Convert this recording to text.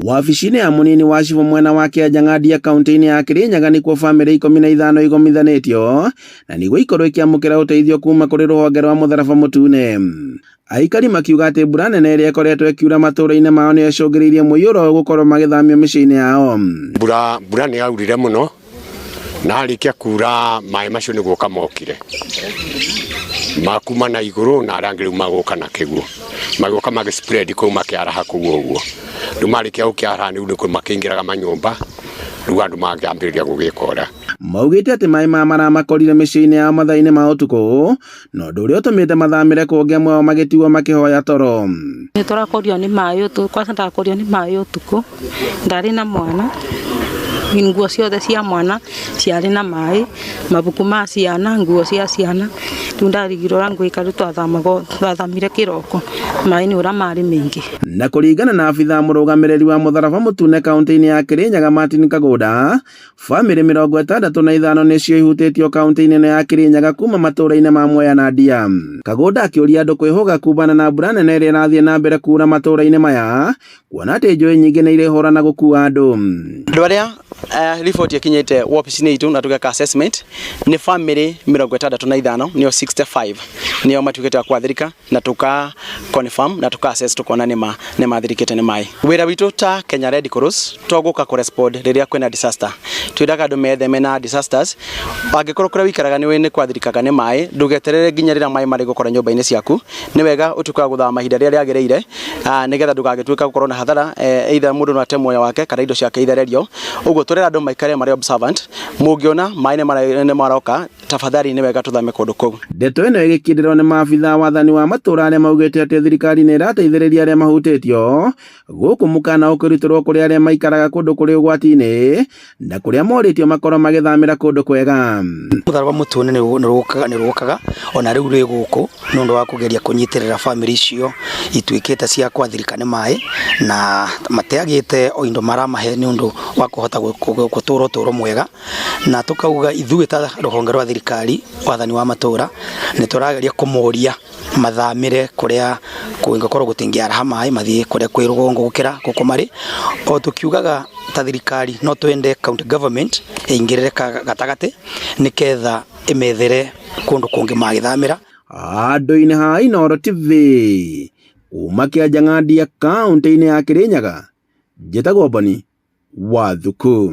Wabici-inĩ ya munini wa cibũ mwena wa Kĩanjang'andia kaunti-inĩ ya Kĩrĩnyaga nĩkuo bamĩrĩ 15 igomithanĩtio na nĩguo ikorwo ikĩamũkĩra ũteithio kuma kũrĩ rũhonge rwa Mũtharaba Mũtune. Aikari makiuga atĩ mbura nene ĩrĩa ĩkoretwo ĩkiura matũũra-inĩ mao nĩyo ĩcũngĩrĩirie mũiyũro gũkorwo magĩthamio mĩciĩ-inĩ yao. Mbura nĩ yaurire mũno na harĩkia kuura maĩ macio nĩ gũka mokire makuma na igũrũ na arangĩ rĩu magũka na kĩguo magĩũka magĩspread kũu makĩaraha kũu ũguo rĩu marĩkia gũkĩaraha rĩu nĩkuo makĩingĩraga manyũmba rĩu andũ makĩambĩrĩria gũgĩkora. Maugĩte atĩ maĩ maramakorire mĩciĩ-inĩ yao mathaa-inĩ ma ũtukũ na ũndũ ũrĩa ũtũmĩte mathamĩre kũngĩ amwe ao magĩtigwo makĩhoya toro. Nĩ tũrakorio nĩ maĩ ũtukũ, kwanza ndakorio nĩ maĩ ũtukũ, ndarĩ na mwana, nguo ciothe cia mwana ciarĩ na maĩ, mabuku ma ciana, nguo cia ciana, rĩu ndarigirwo ũrĩa ngwĩka rĩu twathamire kĩroko, maĩ nĩ ũrĩa marĩ maingĩ. Na kũringana na abithaa mũrũgamĩrĩri wa Mũtharaba Mũtune kaunti-inĩ ya Kĩrĩnyaga Martin Kagoda, bamĩrĩ 65 nĩcio ihutĩtio kaunti-inĩ ĩno ya Kĩrĩnyaga kuma matũũra-inĩ ma Mwea na Ndia. Kagoda akĩũria andũ kwĩhũga kumana na mbura nene ĩrĩa ĩrathiĩ na mbere kuura matũũra-inĩ maya, kuona atĩ njũĩ nyingĩ nĩ irĩhũra na gũkua andũ. Andũ arĩa report yakinyĩte wabici-inĩ itũ na tũgeka assessment nĩ bamĩrĩ 65 nĩo 65 nĩo matuĩkĩte kwathirika na tũka confirm na tũka assess tũkona nĩ mathirikĩte nĩ maĩ. Wĩra witũ ta Kenya Red Cross tũgũka kũrespond rĩrĩa kwĩna disaster. Twĩraga andũ metheme na disasters. Angĩkorwo kũrĩa wikaraga nĩ kwathirikaga nĩ maĩ, ndũgeterere nginya rĩrĩa maĩ marĩ gũkora nyũmba-inĩ ciaku. Nĩ wega ũtuĩkaga gũthama ihinda rĩrĩa rĩagĩrĩire nĩgetha ndũgagĩtuĩka gũkorwo na hathara either mũndũ no ate muoyo wake kana indo ciake ithererio. Ũguo tũrera andũ maikare marĩ observant, mũngĩona maĩ nĩ maroka tafadhali nĩ wega tũthame kũndũ kũu. Ndeto ĩno ĩgĩkĩrĩrwo nĩ maabithaa wathani wa matũũra arĩa maugĩte atĩ thirikari nĩ ĩrateithĩrĩria arĩa mahutĩtio gũkũ mũkana ũkĩrutĩrwo kũrĩ arĩa maikaraga kũndũ kũrĩ ũgwati-inĩ na kũrĩa morĩtio makorwo magĩthamĩra kũndũ kwega. Mũtharaba Mũtune nĩ rũkaga ona rĩu rĩ gũkũ nĩ ũndũ wa kũgeria kũnyitĩrĩra bamĩrĩ icio ituĩkĩte cia kwathirika nĩ maĩ na mateagĩte o indo maramahe nĩ ũndũ wa kũhota gũtũũra ũtũũro mwega, na tũkauga ithuĩ ta rũhonge rwa thirikari wathani wa matũũra nĩ tũrageria kũmoria mathamĩre kũrĩa kũngĩkorwo gũtingĩaraha maĩ mathiĩ kũrĩa kwĩ rũgongo gũkĩra gũkũ marĩ. O tũkiugaga ta thirikari no twende county government ĩingĩrĩre gatagatĩ nĩketha ĩmethere kũndũ kũngĩ magĩthamĩra. Handũ-inĩ ha Inooro TV kuma Kĩanjang'andia kaunti-inĩ ya Kĩrĩnyaga, njĩtagwo Boni Wathuku.